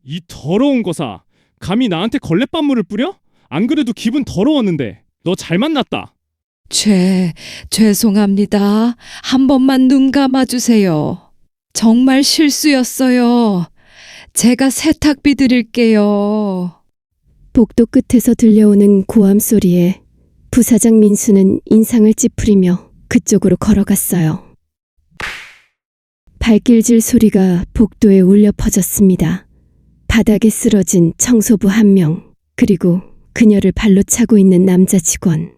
이 더러운 거사. 감히 나한테 걸레밥물을 뿌려? 안 그래도 기분 더러웠는데. 너 잘 만났다. 죄송합니다. 한 번만 눈 감아주세요. 정말 실수였어요. 제가 세탁비 드릴게요. 복도 끝에서 들려오는 고함 소리에 부사장 민수는 인상을 찌푸리며 그쪽으로 걸어갔어요. 발길질 소리가 복도에 울려 퍼졌습니다. 바닥에 쓰러진 청소부 한 명, 그리고 그녀를 발로 차고 있는 남자 직원.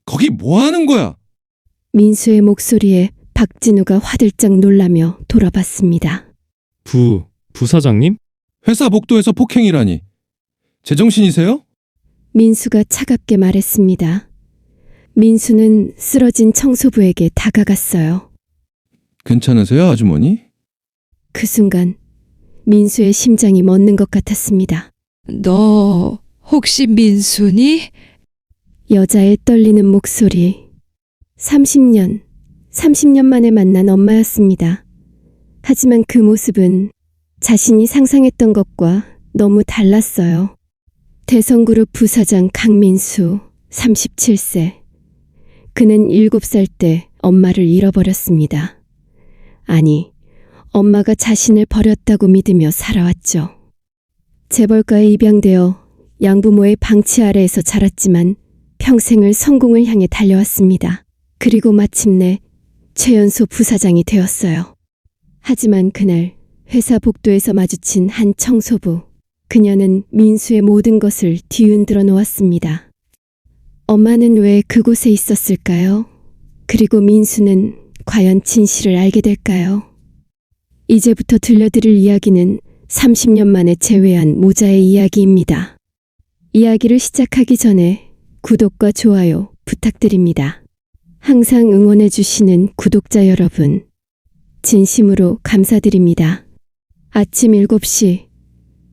거기 뭐 하는 거야? 민수의 목소리에 박진우가 화들짝 놀라며 돌아봤습니다. 부사장님? 회사 복도에서 폭행이라니. 제정신이세요? 민수가 차갑게 말했습니다. 민수는 쓰러진 청소부에게 다가갔어요. 괜찮으세요, 아주머니? 그 순간 민수의 심장이 멎는 것 같았습니다. 너 혹시 민순이? 여자의 떨리는 목소리. 30년 만에 만난 엄마였습니다. 하지만 그 모습은 자신이 상상했던 것과 너무 달랐어요. 대성그룹 부사장 강민수, 37세. 그는 7살 때 엄마를 잃어버렸습니다. 아니, 엄마가 자신을 버렸다고 믿으며 살아왔죠. 재벌가에 입양되어 양부모의 방치 아래에서 자랐지만 평생을 성공을 향해 달려왔습니다. 그리고 마침내 최연소 부사장이 되었어요. 하지만 그날 회사 복도에서 마주친 한 청소부. 그녀는 민수의 모든 것을 뒤흔들어 놓았습니다. 엄마는 왜 그곳에 있었을까요? 그리고 민수는 과연 진실을 알게 될까요? 이제부터 들려드릴 이야기는 30년 만에 재회한 모자의 이야기입니다. 이야기를 시작하기 전에 구독과 좋아요 부탁드립니다. 항상 응원해주시는 구독자 여러분, 진심으로 감사드립니다. 아침 7시,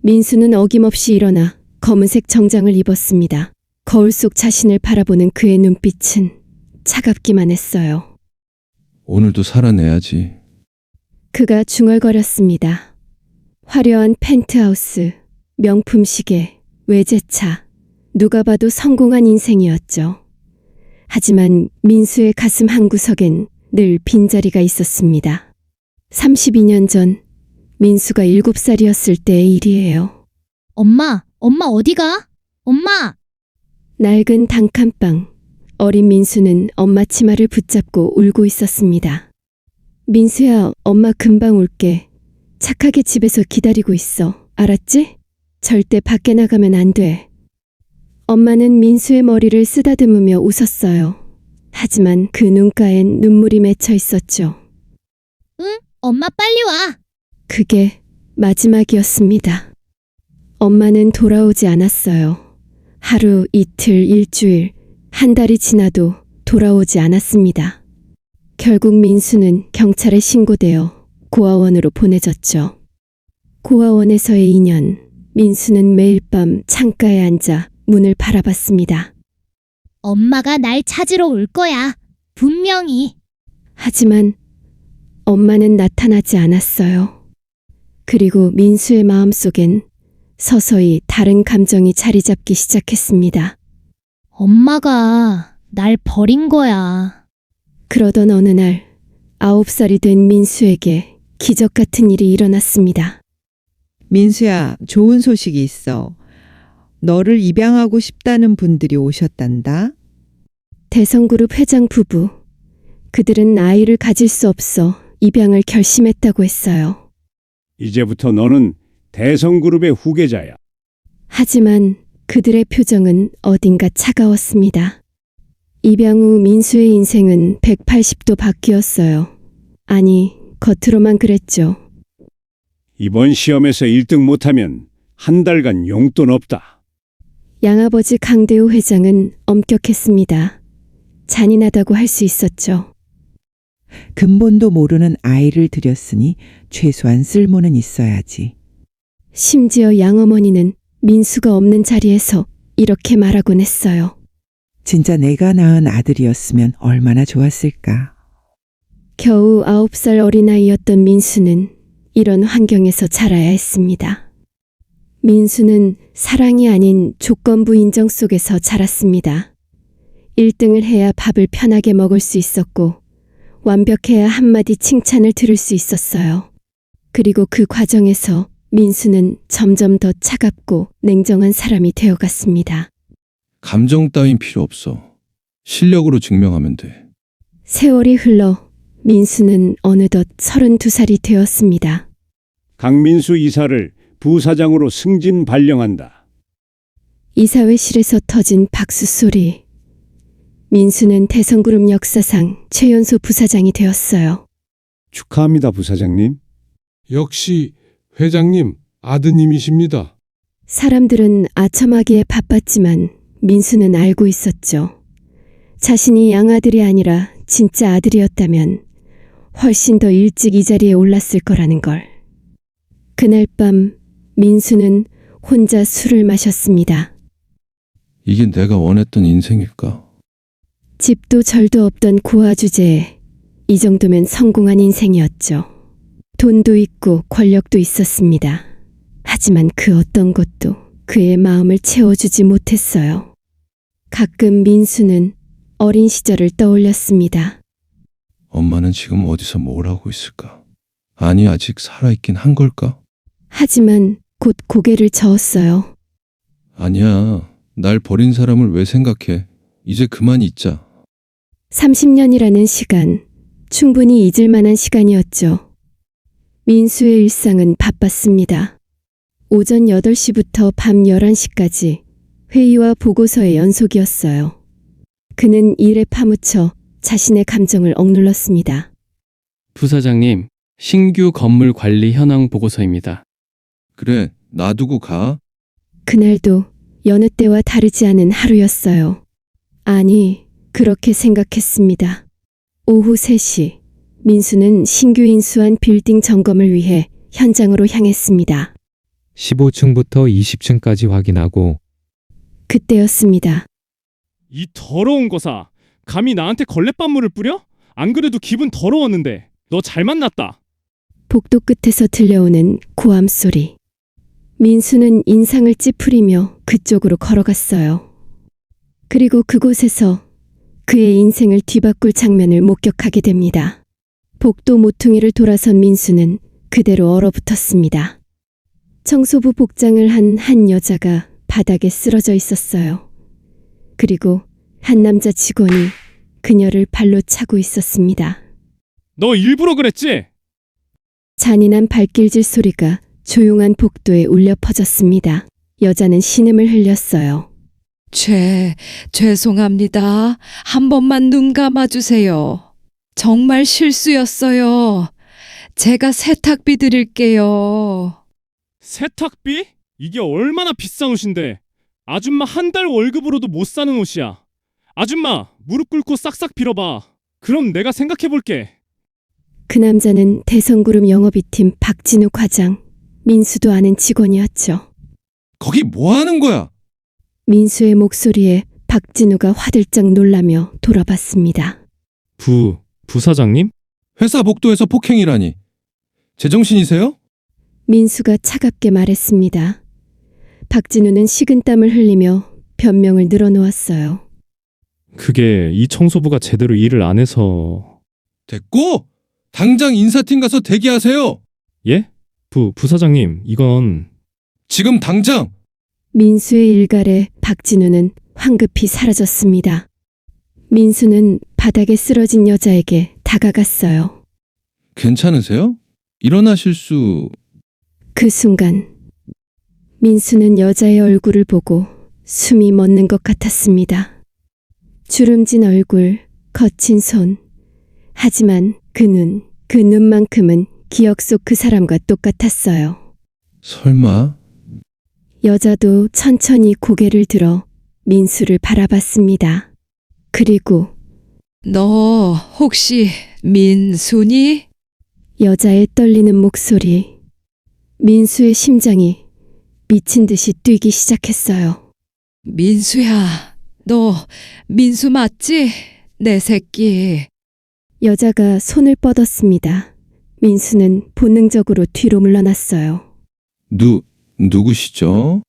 민수는 어김없이 일어나 검은색 정장을 입었습니다. 거울 속 자신을 바라보는 그의 눈빛은 차갑기만 했어요. 오늘도 살아내야지. 그가 중얼거렸습니다. 화려한 펜트하우스, 명품 시계, 외제차, 누가 봐도 성공한 인생이었죠. 하지만 민수의 가슴 한구석엔 늘 빈자리가 있었습니다. 32년 전 민수가 7살이었을 때의 일이에요. 엄마 어디가? 엄마! 낡은 단칸방. 어린 민수는 엄마 치마를 붙잡고 울고 있었습니다. 민수야, 엄마 금방 올게. 착하게 집에서 기다리고 있어. 알았지? 절대 밖에 나가면 안 돼. 엄마는 민수의 머리를 쓰다듬으며 웃었어요. 하지만 그 눈가엔 눈물이 맺혀 있었죠. 응? 엄마 빨리 와! 그게 마지막이었습니다. 엄마는 돌아오지 않았어요. 하루, 이틀, 일주일, 한 달이 지나도 돌아오지 않았습니다. 결국 민수는 경찰에 신고되어 고아원으로 보내졌죠. 고아원에서의 2년, 민수는 매일 밤 창가에 앉아 문을 바라봤습니다. 엄마가 날 찾으러 올 거야. 분명히. 하지만 엄마는 나타나지 않았어요. 그리고 민수의 마음속엔 서서히 다른 감정이 자리 잡기 시작했습니다. 엄마가 날 버린 거야. 그러던 어느 날 9살이 된 민수에게 기적 같은 일이 일어났습니다. 민수야, 좋은 소식이 있어. 너를 입양하고 싶다는 분들이 오셨단다. 대성그룹 회장 부부. 그들은 아이를 가질 수 없어 입양을 결심했다고 했어요. 이제부터 너는 대성그룹의 후계자야. 하지만 그들의 표정은 어딘가 차가웠습니다. 입양 후 민수의 인생은 180도 바뀌었어요. 아니, 겉으로만 그랬죠. 이번 시험에서 1등 못하면 한 달간 용돈 없다. 양아버지 강대우 회장은 엄격했습니다. 잔인하다고 할 수 있었죠. 근본도 모르는 아이를 들였으니 최소한 쓸모는 있어야지. 심지어 양어머니는 민수가 없는 자리에서 이렇게 말하곤 했어요. 진짜 내가 낳은 아들이었으면 얼마나 좋았을까. 겨우 9살 어린아이였던 민수는 이런 환경에서 자라야 했습니다. 민수는 사랑이 아닌 조건부 인정 속에서 자랐습니다. 1등을 해야 밥을 편하게 먹을 수 있었고 완벽해야 한마디 칭찬을 들을 수 있었어요. 그리고 그 과정에서 민수는 점점 더 차갑고 냉정한 사람이 되어갔습니다. 감정 따윈 필요 없어. 실력으로 증명하면 돼. 세월이 흘러 민수는 어느덧 32살이 되었습니다. 강민수 이사를 부사장으로 승진 발령한다. 이사회실에서 터진 박수 소리. 민수는 대성그룹 역사상 최연소 부사장이 되었어요. 축하합니다, 부사장님. 역시 회장님 아드님이십니다. 사람들은 아첨하기에 바빴지만 민수는 알고 있었죠. 자신이 양아들이 아니라 진짜 아들이었다면 훨씬 더 일찍 이 자리에 올랐을 거라는 걸. 그날 밤 민수는 혼자 술을 마셨습니다. 이게 내가 원했던 인생일까? 집도 절도 없던 고아 주제에 이 정도면 성공한 인생이었죠. 돈도 있고 권력도 있었습니다. 하지만 그 어떤 것도 그의 마음을 채워주지 못했어요. 가끔 민수는 어린 시절을 떠올렸습니다. 엄마는 지금 어디서 뭘 하고 있을까? 아니, 아직 살아있긴 한 걸까? 하지만 곧 고개를 저었어요. 아니야. 날 버린 사람을 왜 생각해? 이제 그만 잊자. 30년이라는 시간, 충분히 잊을 만한 시간이었죠. 민수의 일상은 바빴습니다. 오전 8시부터 밤 11시까지 회의와 보고서의 연속이었어요. 그는 일에 파묻혀 자신의 감정을 억눌렀습니다. 부사장님, 신규 건물 관리 현황 보고서입니다. 그래, 놔두고 가. 그날도 여느 때와 다르지 않은 하루였어요. 아니, 그렇게 생각했습니다. 오후 3시, 민수는 신규 인수한 빌딩 점검을 위해 현장으로 향했습니다. 15층부터 20층까지 확인하고 그때였습니다. 이 더러운 거사. 감히 나한테 걸레밥물을 뿌려? 안 그래도 기분 더러웠는데. 너 잘 만났다. 복도 끝에서 들려오는 고함 소리. 민수는 인상을 찌푸리며 그쪽으로 걸어갔어요. 그리고 그곳에서 그의 인생을 뒤바꿀 장면을 목격하게 됩니다. 복도 모퉁이를 돌아선 민수는 그대로 얼어붙었습니다. 청소부 복장을 한 여자가 바닥에 쓰러져 있었어요. 그리고 한 남자 직원이 그녀를 발로 차고 있었습니다. 너 일부러 그랬지? 잔인한 발길질 소리가 조용한 복도에 울려 퍼졌습니다. 여자는 신음을 흘렸어요. 죄송합니다. 한 번만 눈 감아주세요. 정말 실수였어요. 제가 세탁비 드릴게요. 세탁비? 이게 얼마나 비싼 옷인데. 아줌마 한 달 월급으로도 못 사는 옷이야. 아줌마, 무릎 꿇고 싹싹 빌어봐. 그럼 내가 생각해볼게. 그 남자는 대성그룹 영업이팀 박진우 과장, 민수도 아는 직원이었죠. 거기 뭐 하는 거야? 민수의 목소리에 박진우가 화들짝 놀라며 돌아봤습니다. 부사장님? 회사 복도에서 폭행이라니. 제정신이세요? 민수가 차갑게 말했습니다. 박진우는 식은땀을 흘리며 변명을 늘어놓았어요. 그게 이 청소부가 제대로 일을 안 해서... 됐고! 당장 인사팀 가서 대기하세요! 예? 부사장님, 이건... 지금 당장! 민수의 일갈에 박진우는 황급히 사라졌습니다. 민수는 바닥에 쓰러진 여자에게 다가갔어요. 괜찮으세요? 일어나실 수... 그 순간 민수는 여자의 얼굴을 보고 숨이 멎는 것 같았습니다. 주름진 얼굴, 거친 손. 하지만 그 눈만큼은 기억 속 그 사람과 똑같았어요. 설마? 여자도 천천히 고개를 들어 민수를 바라봤습니다. 그리고 너 혹시 민수니? 여자의 떨리는 목소리. 민수의 심장이 미친 듯이 뛰기 시작했어요. 민수야, 너 민수 맞지? 내 새끼. 여자가 손을 뻗었습니다. 민수는 본능적으로 뒤로 물러났어요. 누구시죠?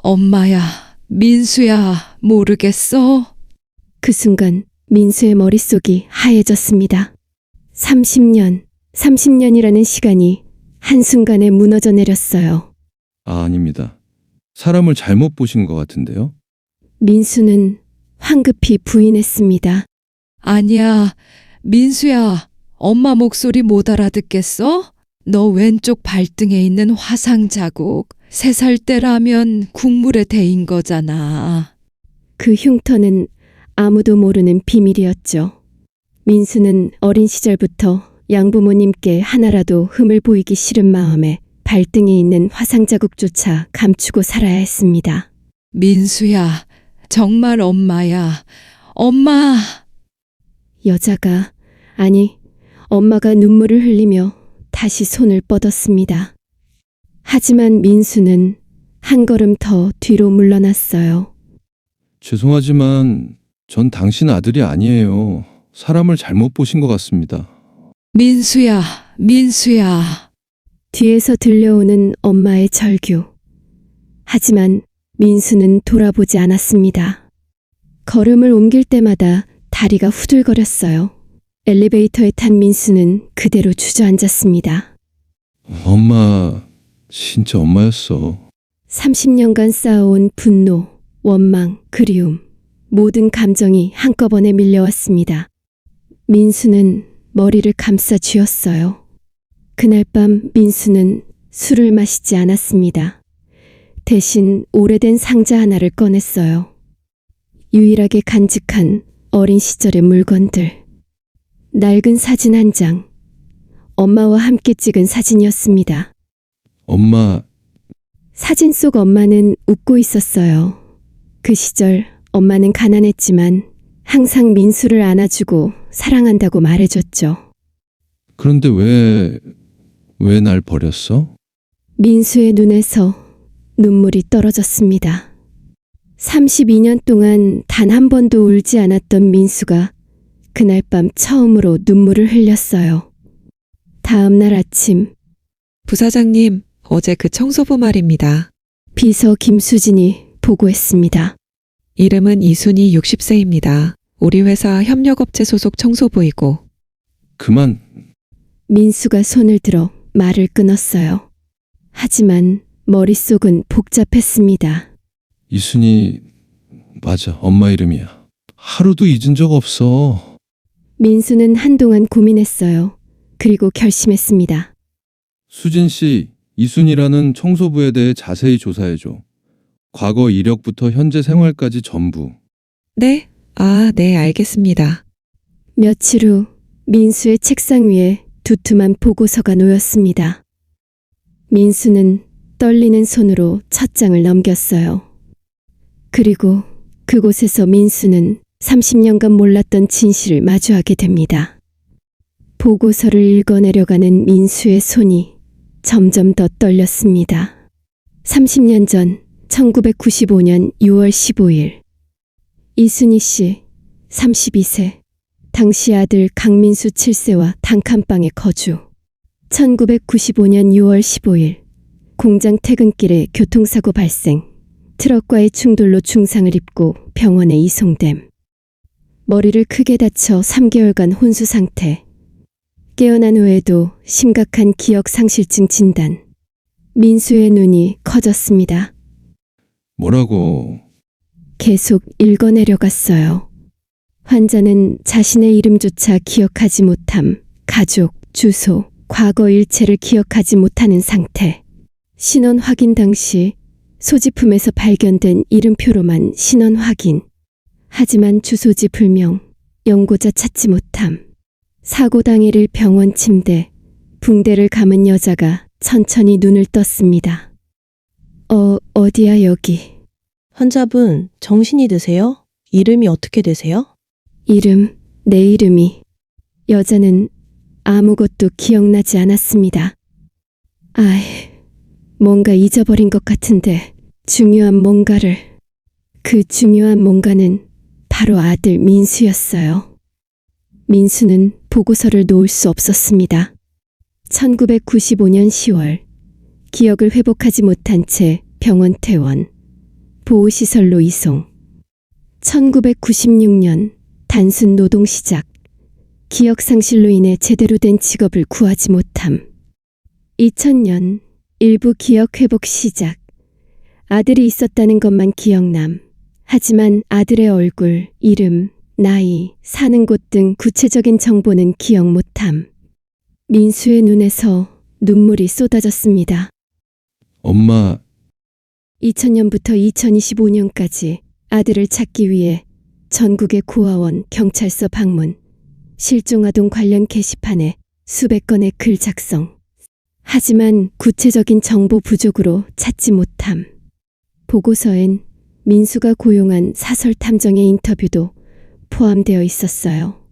엄마야, 민수야, 모르겠어? 그 순간 민수의 머릿속이 하얘졌습니다. 30년이라는 시간이 한순간에 무너져 내렸어요. 아닙니다. 사람을 잘못 보신 것 같은데요? 민수는 황급히 부인했습니다. 아니야, 민수야, 엄마 목소리 못 알아듣겠어? 너 왼쪽 발등에 있는 화상 자국, 3살 때라면 국물에 데인 거잖아. 그 흉터는 아무도 모르는 비밀이었죠. 민수는 어린 시절부터 양부모님께 하나라도 흠을 보이기 싫은 마음에 발등에 있는 화상 자국조차 감추고 살아야 했습니다. 민수야, 정말 엄마야. 엄마! 여자가, 아니, 엄마가 눈물을 흘리며 다시 손을 뻗었습니다. 하지만 민수는 한 걸음 더 뒤로 물러났어요. 죄송하지만 전 당신 아들이 아니에요. 사람을 잘못 보신 것 같습니다. 민수야, 민수야. 뒤에서 들려오는 엄마의 절규. 하지만 민수는 돌아보지 않았습니다. 걸음을 옮길 때마다 다리가 후들거렸어요. 엘리베이터에 탄 민수는 그대로 주저앉았습니다. 엄마, 진짜 엄마였어. 30년간 쌓아온 분노, 원망, 그리움, 모든 감정이 한꺼번에 밀려왔습니다. 민수는 머리를 감싸 쥐었어요. 그날 밤 민수는 술을 마시지 않았습니다. 대신 오래된 상자 하나를 꺼냈어요. 유일하게 간직한 어린 시절의 물건들. 낡은 사진 한 장. 엄마와 함께 찍은 사진이었습니다. 엄마, 사진 속 엄마는 웃고 있었어요. 그 시절 엄마는 가난했지만 항상 민수를 안아주고 사랑한다고 말해줬죠. 그런데 왜 날 버렸어? 민수의 눈에서 눈물이 떨어졌습니다. 32년 동안 단 한 번도 울지 않았던 민수가 그날 밤 처음으로 눈물을 흘렸어요. 다음 날 아침 부사장님, 어제 그 청소부 말입니다. 비서 김수진이 보고했습니다. 이름은 이순희 60세입니다. 우리 회사 협력업체 소속 청소부이고. 그만. 민수가 손을 들어 말을 끊었어요. 하지만 머릿속은 복잡했습니다. 이순이 맞아. 엄마 이름이야. 하루도 잊은 적 없어. 민수는 한동안 고민했어요. 그리고 결심했습니다. 수진 씨, 이순이라는 청소부에 대해 자세히 조사해줘. 과거 이력부터 현재 생활까지 전부. 네? 네, 알겠습니다. 며칠 후 민수의 책상 위에 두툼한 보고서가 놓였습니다. 민수는 떨리는 손으로 첫 장을 넘겼어요. 그리고 그곳에서 민수는 30년간 몰랐던 진실을 마주하게 됩니다. 보고서를 읽어내려가는 민수의 손이 점점 더 떨렸습니다. 30년 전 1995년 6월 15일 이순희 씨 32세 당시 아들 강민수 7세와 단칸방에 거주 1995년 6월 15일 공장 퇴근길에 교통사고 발생 트럭과의 충돌로 중상을 입고 병원에 이송됨 머리를 크게 다쳐 3개월간 혼수 상태 깨어난 후에도 심각한 기억 상실증 진단 민수의 눈이 커졌습니다. 뭐라고? 계속 읽어내려갔어요. 환자는 자신의 이름조차 기억하지 못함, 가족, 주소, 과거 일체를 기억하지 못하는 상태. 신원 확인 당시 소지품에서 발견된 이름표로만 신원 확인. 하지만 주소지 불명, 연고자 찾지 못함. 사고 당일일 병원 침대, 붕대를 감은 여자가 천천히 눈을 떴습니다. 어디야 여기? 환자분, 정신이 드세요? 이름이 어떻게 되세요? 이름, 내 이름이. 여자는 아무것도 기억나지 않았습니다. 뭔가 잊어버린 것 같은데 중요한 뭔가를. 그 중요한 뭔가는 바로 아들 민수였어요. 민수는 보고서를 놓을 수 없었습니다. 1995년 10월 기억을 회복하지 못한 채 병원 퇴원, 보호시설로 이송. 1996년 단순 노동 시작. 기억상실로 인해 제대로 된 직업을 구하지 못함. 2000년 일부 기억 회복 시작. 아들이 있었다는 것만 기억남. 하지만 아들의 얼굴, 이름, 나이, 사는 곳 등 구체적인 정보는 기억 못함. 민수의 눈에서 눈물이 쏟아졌습니다. 엄마, 2000년부터 2025년까지 아들을 찾기 위해 전국의 고아원, 경찰서 방문, 실종아동 관련 게시판에 수백 건의 글 작성. 하지만 구체적인 정보 부족으로 찾지 못함. 보고서엔 민수가 고용한 사설 탐정의 인터뷰도 포함되어 있었어요.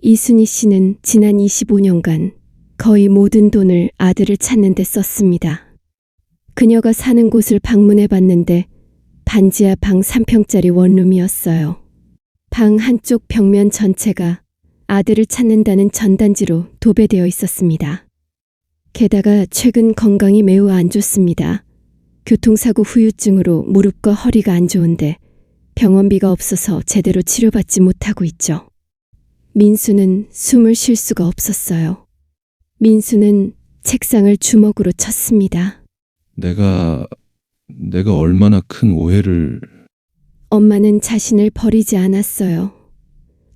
이순희 씨는 지난 25년간 거의 모든 돈을 아들을 찾는 데 썼습니다. 그녀가 사는 곳을 방문해 봤는데 반지하 방 3평짜리 원룸이었어요. 방 한쪽 벽면 전체가 아들을 찾는다는 전단지로 도배되어 있었습니다. 게다가 최근 건강이 매우 안 좋습니다. 교통사고 후유증으로 무릎과 허리가 안 좋은데 병원비가 없어서 제대로 치료받지 못하고 있죠. 민수는 숨을 쉴 수가 없었어요. 민수는 책상을 주먹으로 쳤습니다. 내가 얼마나 큰 오해를... 엄마는 자신을 버리지 않았어요.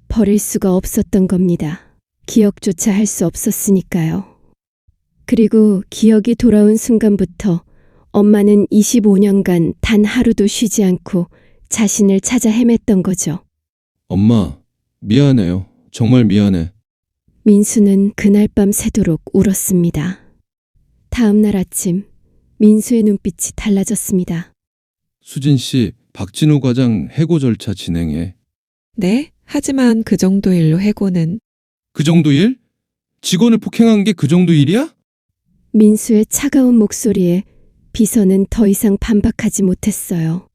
버릴 수가 없었던 겁니다. 기억조차 할 수 없었으니까요. 그리고 기억이 돌아온 순간부터 엄마는 25년간 단 하루도 쉬지 않고 자신을 찾아 헤맸던 거죠. 엄마, 미안해요. 정말 미안해. 민수는 그날 밤 새도록 울었습니다. 다음 날 아침 민수의 눈빛이 달라졌습니다. 수진 씨, 박진우 과장 해고 절차 진행해. 네, 하지만 그 정도 일로 해고는. 그 정도 일? 직원을 폭행한 게 그 정도 일이야? 민수의 차가운 목소리에 비서는 더 이상 반박하지 못했어요.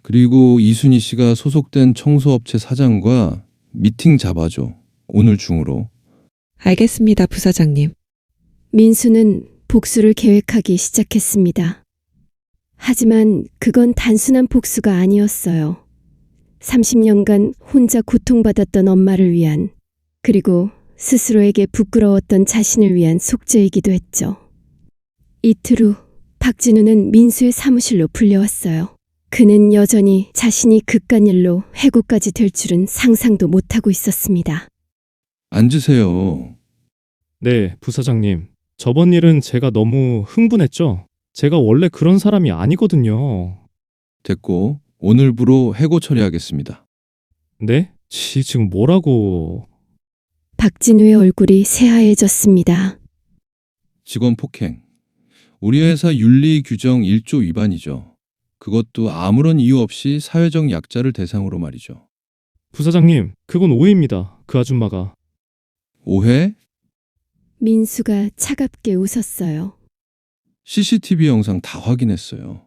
그리고 이순희 씨가 소속된 청소업체 사장과 미팅 잡아줘. 오늘 중으로. 알겠습니다, 부사장님. 민수는 복수를 계획하기 시작했습니다. 하지만 그건 단순한 복수가 아니었어요. 30년간 혼자 고통받았던 엄마를 위한, 그리고 스스로에게 부끄러웠던 자신을 위한 속죄이기도 했죠. 이틀 후 박진우는 민수의 사무실로 불려왔어요. 그는 여전히 자신이 그깟 일로 해고까지 될 줄은 상상도 못하고 있었습니다. 앉으세요. 네, 부사장님. 저번 일은 제가 너무 흥분했죠? 제가 원래 그런 사람이 아니거든요. 됐고, 오늘부로 해고 처리하겠습니다. 네? 지금 뭐라고... 박진우의 얼굴이 새하얘졌습니다. 직원 폭행. 우리 회사 윤리 규정 1조 위반이죠. 그것도 아무런 이유 없이 사회적 약자를 대상으로 말이죠. 부사장님, 그건 오해입니다. 그 아줌마가. 오해? 민수가 차갑게 웃었어요. CCTV 영상 다 확인했어요.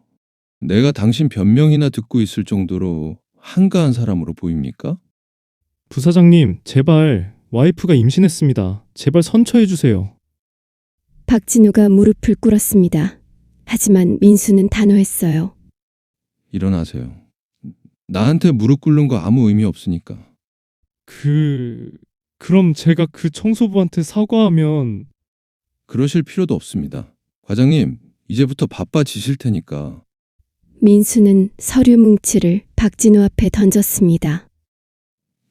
내가 당신 변명이나 듣고 있을 정도로 한가한 사람으로 보입니까? 부사장님, 제발 와이프가 임신했습니다. 제발 선처해 주세요. 박진우가 무릎을 꿇었습니다. 하지만 민수는 단호했어요. 일어나세요. 나한테 무릎 꿇는 거 아무 의미 없으니까. 그럼 제가 그 청소부한테 사과하면... 그러실 필요도 없습니다. 과장님, 이제부터 바빠지실 테니까. 민수는 서류 뭉치를 박진우 앞에 던졌습니다.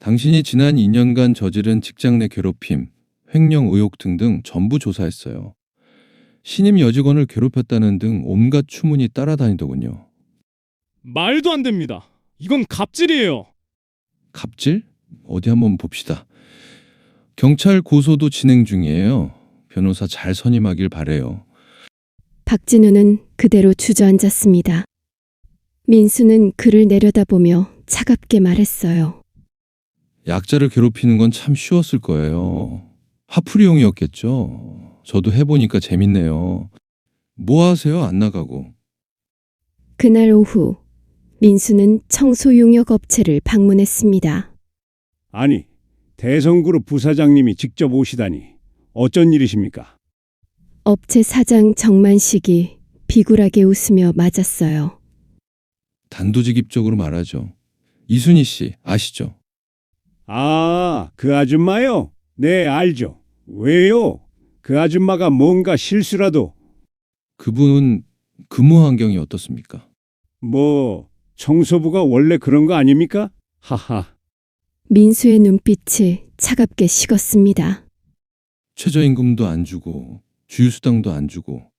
당신이 지난 2년간 저지른 직장 내 괴롭힘, 횡령 의혹 등등 전부 조사했어요. 신임 여직원을 괴롭혔다는 등 온갖 추문이 따라다니더군요. 말도 안 됩니다. 이건 갑질이에요. 갑질? 어디 한번 봅시다. 경찰 고소도 진행 중이에요. 변호사 잘 선임하길 바래요. 박진우는 그대로 주저앉았습니다. 민수는 그를 내려다보며 차갑게 말했어요. 약자를 괴롭히는 건 참 쉬웠을 거예요. 화풀이용이었겠죠. 저도 해보니까 재밌네요. 뭐 하세요? 안 나가고. 그날 오후 민수는 청소용역 업체를 방문했습니다. 아니, 대성그룹 부사장님이 직접 오시다니 어쩐 일이십니까? 업체 사장 정만식이 비굴하게 웃으며 맞았어요. 단도직입적으로 말하죠. 이순희 씨 아시죠? 아, 그 아줌마요? 네, 알죠. 왜요? 그 아줌마가 뭔가 실수라도 그분 근무 환경이 어떻습니까? 뭐 청소부가 원래 그런 거 아닙니까? 하하. 민수의 눈빛이 차갑게 식었습니다. 최저임금도 안 주고 주휴수당도 안 주고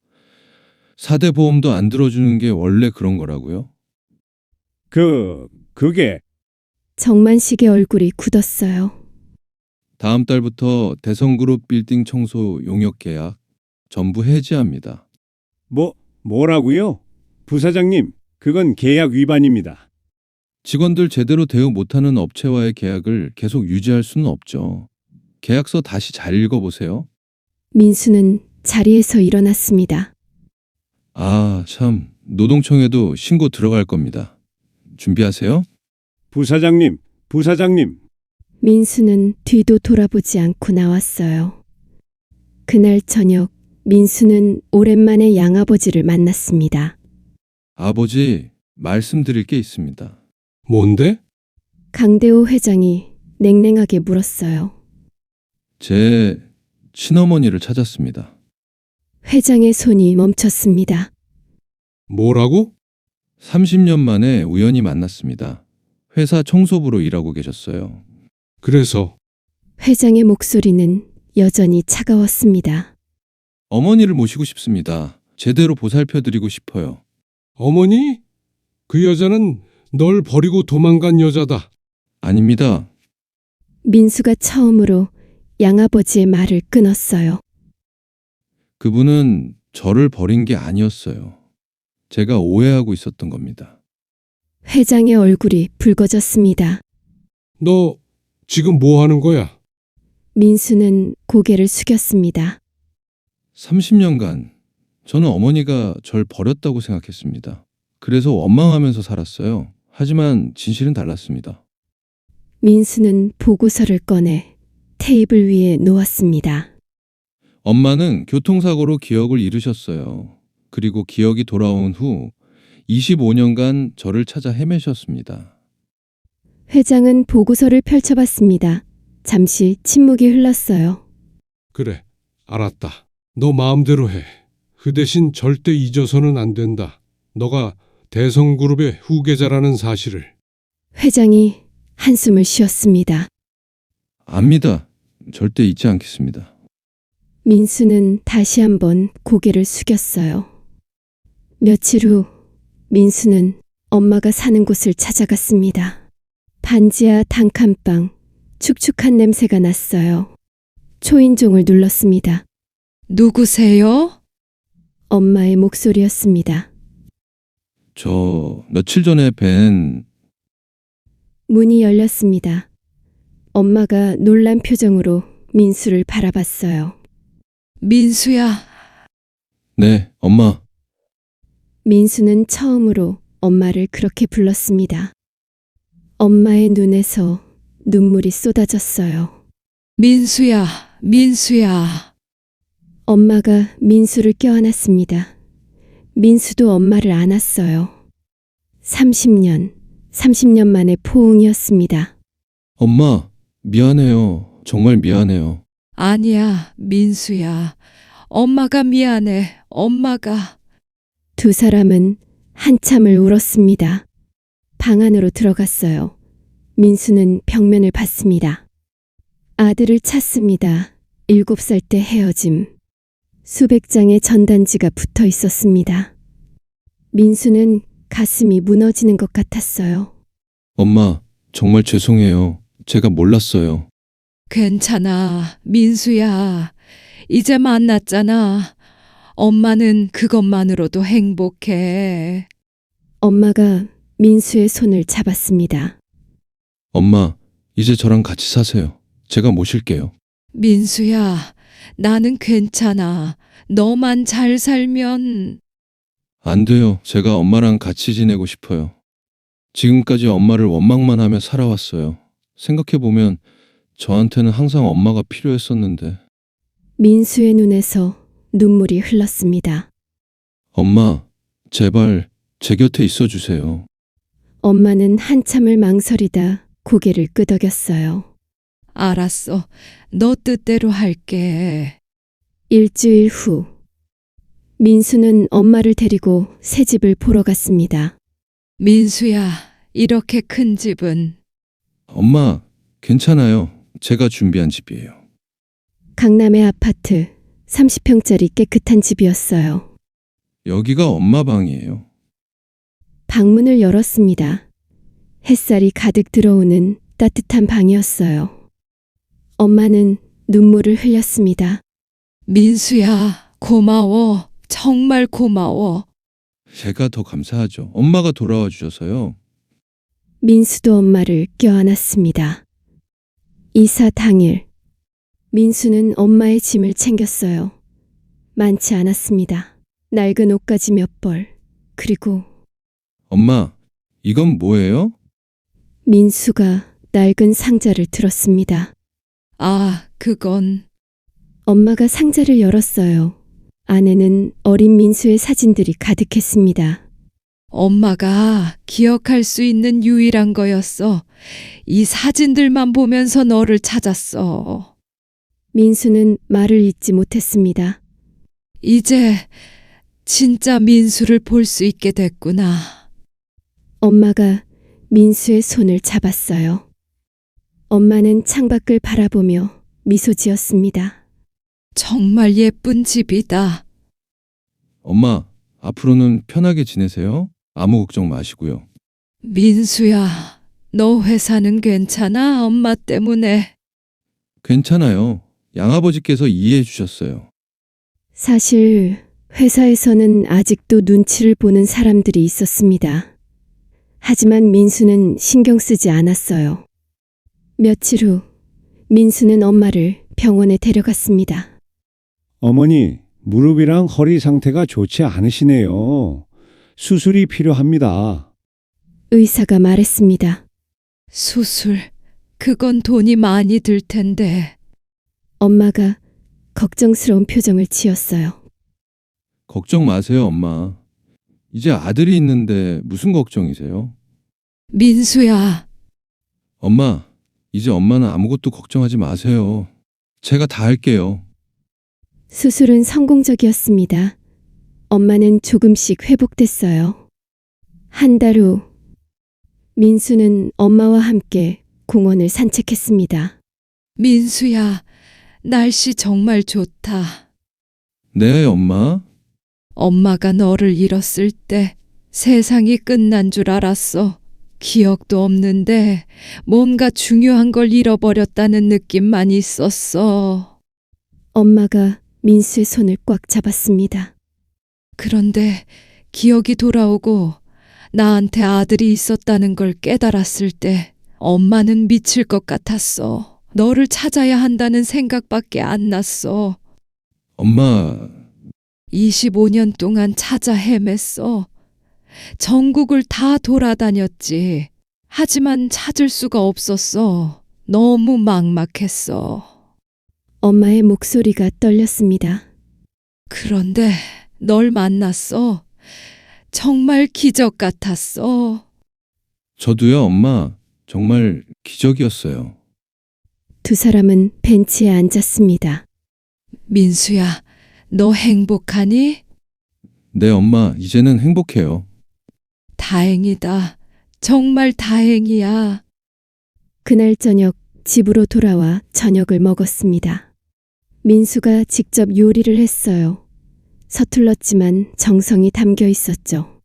4대 보험도 안 들어주는 게 원래 그런 거라고요? 그게 정만식의 얼굴이 굳었어요. 다음 달부터 대성그룹 빌딩 청소 용역 계약 전부 해지합니다. 뭐라고요? 부사장님, 그건 계약 위반입니다. 직원들 제대로 대우 못하는 업체와의 계약을 계속 유지할 수는 없죠. 계약서 다시 잘 읽어보세요. 민수는 자리에서 일어났습니다. 아, 참. 노동청에도 신고 들어갈 겁니다. 준비하세요. 부사장님. 민수는 뒤도 돌아보지 않고 나왔어요. 그날 저녁 민수는 오랜만에 양아버지를 만났습니다. 아버지, 말씀드릴 게 있습니다. 뭔데? 강대호 회장이 냉랭하게 물었어요. 제 친어머니를 찾았습니다. 회장의 손이 멈췄습니다. 뭐라고? 30년 만에 우연히 만났습니다. 회사 청소부로 일하고 계셨어요. 그래서 회장의 목소리는 여전히 차가웠습니다. 어머니를 모시고 싶습니다. 제대로 보살펴드리고 싶어요. 어머니? 그 여자는 널 버리고 도망간 여자다. 아닙니다. 민수가 처음으로 양아버지의 말을 끊었어요. 그분은 저를 버린 게 아니었어요. 제가 오해하고 있었던 겁니다. 회장의 얼굴이 붉어졌습니다. 너 지금 뭐 하는 거야? 민수는 고개를 숙였습니다. 30년간 저는 어머니가 절 버렸다고 생각했습니다. 그래서 원망하면서 살았어요. 하지만 진실은 달랐습니다. 민수는 보고서를 꺼내 테이블 위에 놓았습니다. 엄마는 교통사고로 기억을 잃으셨어요. 그리고 기억이 돌아온 후 25년간 저를 찾아 헤매셨습니다. 회장은 보고서를 펼쳐봤습니다. 잠시 침묵이 흘렀어요. 그래, 알았다. 너 마음대로 해. 그 대신 절대 잊어서는 안 된다. 너가 대성그룹의 후계자라는 사실을. 회장이 한숨을 쉬었습니다. 압니다. 절대 잊지 않겠습니다. 민수는 다시 한번 고개를 숙였어요. 며칠 후 민수는 엄마가 사는 곳을 찾아갔습니다. 반지하 단칸방, 축축한 냄새가 났어요. 초인종을 눌렀습니다. 누구세요? 엄마의 목소리였습니다. 저 며칠 전에 뵌 문이 열렸습니다. 엄마가 놀란 표정으로 민수를 바라봤어요. 민수야, 네, 엄마. 민수는 처음으로 엄마를 그렇게 불렀습니다. 엄마의 눈에서 눈물이 쏟아졌어요. 민수야, 민수야. 엄마가 민수를 껴안았습니다. 민수도 엄마를 안았어요. 30년 만의 포옹이었습니다. 엄마, 미안해요. 정말 미안해요. 아니야, 민수야. 엄마가 미안해, 엄마가. 두 사람은 한참을 울었습니다. 방 안으로 들어갔어요. 민수는 벽면을 봤습니다. 아들을 찾습니다. 7살 때 헤어짐. 수백 장의 전단지가 붙어 있었습니다. 민수는 가슴이 무너지는 것 같았어요. 엄마, 정말 죄송해요. 제가 몰랐어요. 괜찮아, 민수야. 이제 만났잖아. 엄마는 그것만으로도 행복해. 엄마가 민수의 손을 잡았습니다. 엄마, 이제 저랑 같이 사세요. 제가 모실게요. 민수야, 나는 괜찮아. 너만 잘 살면. 안 돼요. 제가 엄마랑 같이 지내고 싶어요. 지금까지 엄마를 원망만 하며 살아왔어요. 생각해보면 저한테는 항상 엄마가 필요했었는데. 민수의 눈에서 눈물이 흘렀습니다. 엄마, 제발 제 곁에 있어 주세요. 엄마는 한참을 망설이다 고개를 끄덕였어요. 알았어. 너 뜻대로 할게. 일주일 후, 민수는 엄마를 데리고 새 집을 보러 갔습니다. 민수야, 이렇게 큰 집은 엄마, 괜찮아요. 제가 준비한 집이에요. 강남의 아파트 30평짜리 깨끗한 집이었어요. 여기가 엄마 방이에요. 방문을 열었습니다. 햇살이 가득 들어오는 따뜻한 방이었어요. 엄마는 눈물을 흘렸습니다. 민수야, 고마워. 정말 고마워. 제가 더 감사하죠. 엄마가 돌아와 주셔서요. 민수도 엄마를 껴안았습니다. 이사 당일, 민수는 엄마의 짐을 챙겼어요. 많지 않았습니다. 낡은 옷가지 몇 벌, 그리고 엄마, 이건 뭐예요? 민수가 낡은 상자를 들었습니다. 아, 그건 엄마가 상자를 열었어요. 안에는 어린 민수의 사진들이 가득했습니다. 엄마가 기억할 수 있는 유일한 거였어. 이 사진들만 보면서 너를 찾았어. 민수는 말을 잇지 못했습니다. 이제 진짜 민수를 볼 수 있게 됐구나. 엄마가 민수의 손을 잡았어요. 엄마는 창밖을 바라보며 미소 지었습니다. 정말 예쁜 집이다. 엄마, 앞으로는 편하게 지내세요. 아무 걱정 마시고요. 민수야, 너 회사는 괜찮아? 엄마 때문에. 괜찮아요. 양아버지께서 이해해 주셨어요. 사실 회사에서는 아직도 눈치를 보는 사람들이 있었습니다. 하지만 민수는 신경 쓰지 않았어요. 며칠 후 민수는 엄마를 병원에 데려갔습니다. 어머니, 무릎이랑 허리 상태가 좋지 않으시네요. 수술이 필요합니다. 의사가 말했습니다. 수술, 그건 돈이 많이 들 텐데. 엄마가 걱정스러운 표정을 지었어요. 걱정 마세요, 엄마. 이제 아들이 있는데 무슨 걱정이세요? 민수야, 엄마, 이제 엄마는 아무것도 걱정하지 마세요. 제가 다 할게요. 수술은 성공적이었습니다. 엄마는 조금씩 회복됐어요. 한 달 후, 민수는 엄마와 함께 공원을 산책했습니다. 민수야, 날씨 정말 좋다. 네, 엄마. 엄마가 너를 잃었을 때 세상이 끝난 줄 알았어. 기억도 없는데 뭔가 중요한 걸 잃어버렸다는 느낌만 있었어. 엄마가 민수의 손을 꽉 잡았습니다. 그런데 기억이 돌아오고 나한테 아들이 있었다는 걸 깨달았을 때 엄마는 미칠 것 같았어. 너를 찾아야 한다는 생각밖에 안 났어. 엄마, 25년 동안 찾아 헤맸어. 전국을 다 돌아다녔지. 하지만 찾을 수가 없었어. 너무 막막했어. 엄마의 목소리가 떨렸습니다. 그런데 널 만났어. 정말 기적 같았어. 저도요, 엄마. 정말 기적이었어요. 두 사람은 벤치에 앉았습니다. 민수야, 너 행복하니? 네, 엄마. 이제는 행복해요. 다행이다. 정말 다행이야. 그날 저녁 집으로 돌아와 저녁을 먹었습니다. 민수가 직접 요리를 했어요. 서툴렀지만 정성이 담겨 있었죠.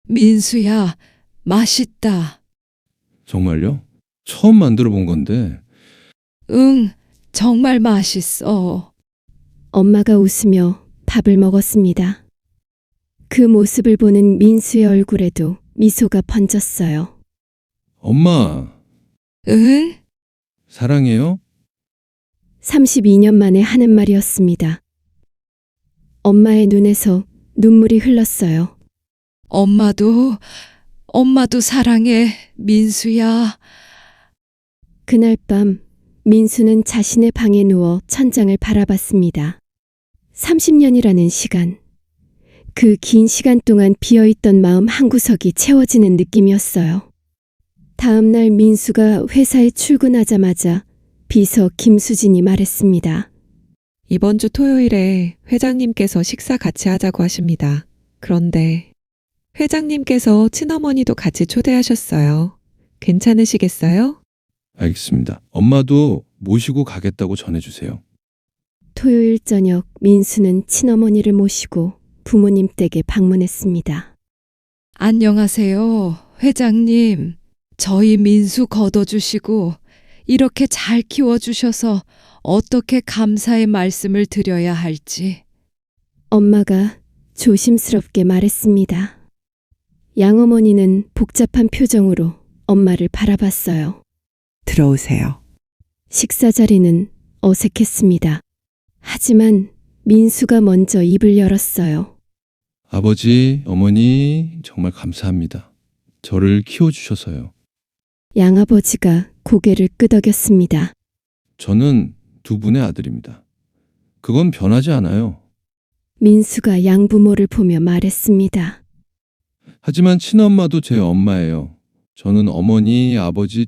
민수야, 맛있다. 정말요? 처음 만들어 본 건데. 응, 정말 맛있어. 엄마가 웃으며 밥을 먹었습니다. 그 모습을 보는 민수의 얼굴에도 미소가 번졌어요. 엄마, 응? 사랑해요? 32년 만에 하는 말이었습니다. 엄마의 눈에서 눈물이 흘렀어요. 엄마도 사랑해, 민수야. 그날 밤 민수는 자신의 방에 누워 천장을 바라봤습니다. 30년이라는 시간. 그 긴 시간 동안 비어있던 마음 한구석이 채워지는 느낌이었어요. 다음 날 민수가 회사에 출근하자마자 비서 김수진이 말했습니다. 이번 주 토요일에 회장님께서 식사 같이 하자고 하십니다. 그런데 회장님께서 친어머니도 같이 초대하셨어요. 괜찮으시겠어요? 알겠습니다. 엄마도 모시고 가겠다고 전해주세요. 토요일 저녁 민수는 친어머니를 모시고 부모님 댁에 방문했습니다. 안녕하세요, 회장님. 저희 민수 걷어주시고 이렇게 잘 키워주셔서 어떻게 감사의 말씀을 드려야 할지. 엄마가 조심스럽게 말했습니다. 양어머니는 복잡한 표정으로 엄마를 바라봤어요. 들어오세요. 식사 자리는 어색했습니다. 하지만 민수가 먼저 입을 열었어요. 아버지, 어머니 정말 감사합니다. 저를 키워주셔서요. 양아버지가 고개를 끄덕였습니다. 저는 두 분의 아들입니다. 그건 변하지 않아요. 민수가 양부모를 보며 말했습니다. 하지만 친엄마도 제 엄마예요. 저는 어머니, 아버지,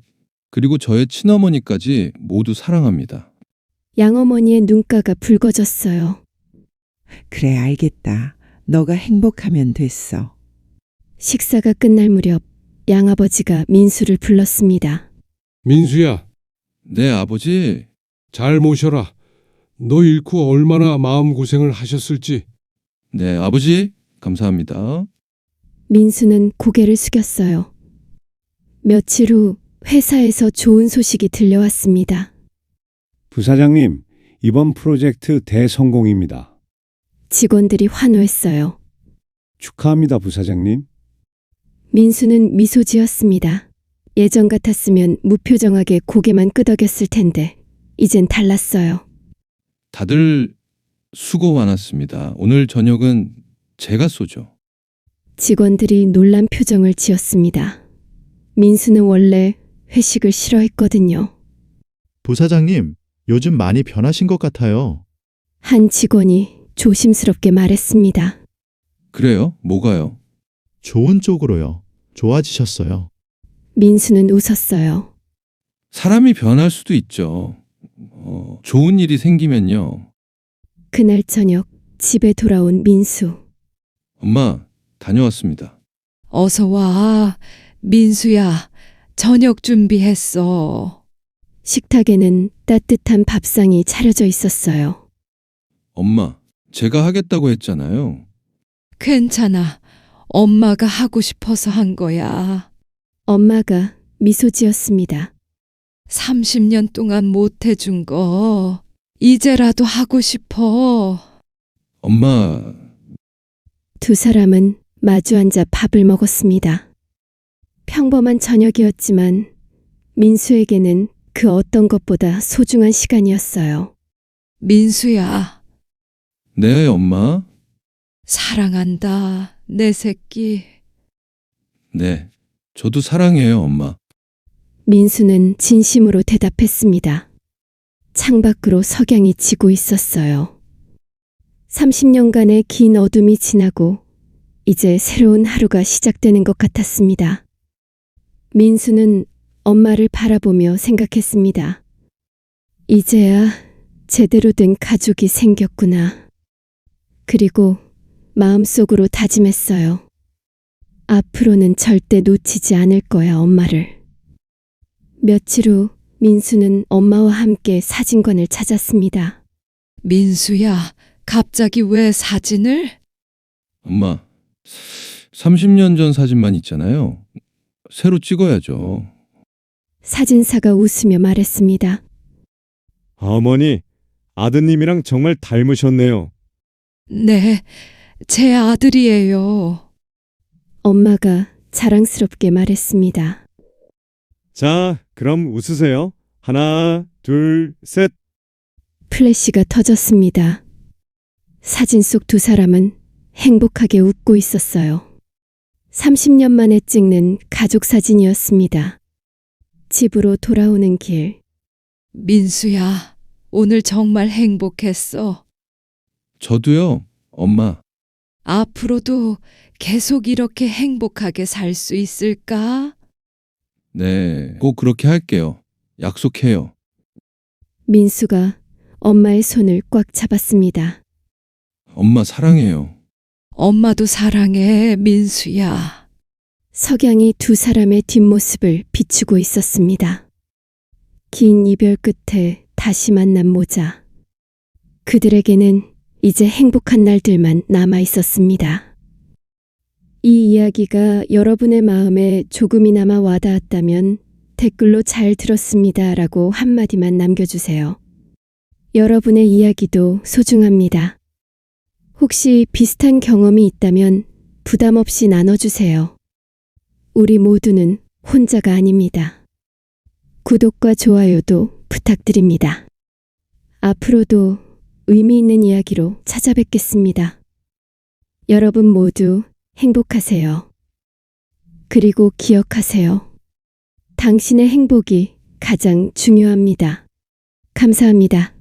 그리고 저의 친어머니까지 모두 사랑합니다. 양어머니의 눈가가 붉어졌어요. 그래, 알겠다. 너가 행복하면 됐어. 식사가 끝날 무렵 양아버지가 민수를 불렀습니다. 민수야, 네, 아버지. 잘 모셔라. 너 잃고 얼마나 마음고생을 하셨을지. 네, 아버지. 감사합니다. 민수는 고개를 숙였어요. 며칠 후 회사에서 좋은 소식이 들려왔습니다. 부사장님, 이번 프로젝트 대성공입니다. 직원들이 환호했어요. 축하합니다, 부사장님. 민수는 미소 지었습니다. 예전 같았으면 무표정하게 고개만 끄덕였을 텐데 이젠 달랐어요. 다들 수고 많았습니다. 오늘 저녁은 제가 쏘죠. 직원들이 놀란 표정을 지었습니다. 민수는 원래 회식을 싫어했거든요. 부사장님, 요즘 많이 변하신 것 같아요. 한 직원이 조심스럽게 말했습니다. 그래요? 뭐가요? 좋은 쪽으로요. 좋아지셨어요. 민수는 웃었어요. 사람이 변할 수도 있죠. 좋은 일이 생기면요. 그날 저녁 집에 돌아온 민수. 엄마, 다녀왔습니다. 어서 와, 민수야. 저녁 준비했어. 식탁에는 따뜻한 밥상이 차려져 있었어요. 엄마, 제가 하겠다고 했잖아요. 괜찮아. 엄마가 하고 싶어서 한 거야. 엄마가 미소 지었습니다. 30년 동안 못 해준 거 이제라도 하고 싶어. 엄마, 두 사람은 마주 앉아 밥을 먹었습니다. 평범한 저녁이었지만 민수에게는 그 어떤 것보다 소중한 시간이었어요. 민수야, 네, 엄마. 사랑한다, 내 새끼. 네, 저도 사랑해요, 엄마. 민수는 진심으로 대답했습니다. 창밖으로 석양이 지고 있었어요. 30년간의 긴 어둠이 지나고 이제 새로운 하루가 시작되는 것 같았습니다. 민수는 엄마를 바라보며 생각했습니다. 이제야 제대로 된 가족이 생겼구나. 그리고 마음속으로 다짐했어요. 앞으로는 절대 놓치지 않을 거야, 엄마를. 며칠 후 민수는 엄마와 함께 사진관을 찾았습니다. 민수야, 갑자기 왜 사진을? 엄마, 30년 전 사진만 있잖아요. 새로 찍어야죠. 사진사가 웃으며 말했습니다. 어머니, 아드님이랑 정말 닮으셨네요. 네, 제 아들이에요. 엄마가 자랑스럽게 말했습니다. 자, 그럼 웃으세요. 하나, 둘, 셋. 플래시가 터졌습니다. 사진 속 두 사람은 행복하게 웃고 있었어요. 30년 만에 찍는 가족 사진이었습니다. 집으로 돌아오는 길. 민수야, 오늘 정말 행복했어. 저도요, 엄마. 앞으로도 계속 이렇게 행복하게 살 수 있을까? 네, 꼭 그렇게 할게요. 약속해요. 민수가 엄마의 손을 꽉 잡았습니다. 엄마 사랑해요. 엄마도 사랑해, 민수야. 석양이 두 사람의 뒷모습을 비추고 있었습니다. 긴 이별 끝에 다시 만난 모자. 그들에게는 이제 행복한 날들만 남아 있었습니다. 이 이야기가 여러분의 마음에 조금이나마 와닿았다면 댓글로 잘 들었습니다라고 한마디만 남겨주세요. 여러분의 이야기도 소중합니다. 혹시 비슷한 경험이 있다면 부담 없이 나눠주세요. 우리 모두는 혼자가 아닙니다. 구독과 좋아요도 부탁드립니다. 앞으로도 의미 있는 이야기로 찾아뵙겠습니다. 여러분 모두 행복하세요. 그리고 기억하세요. 당신의 행복이 가장 중요합니다. 감사합니다.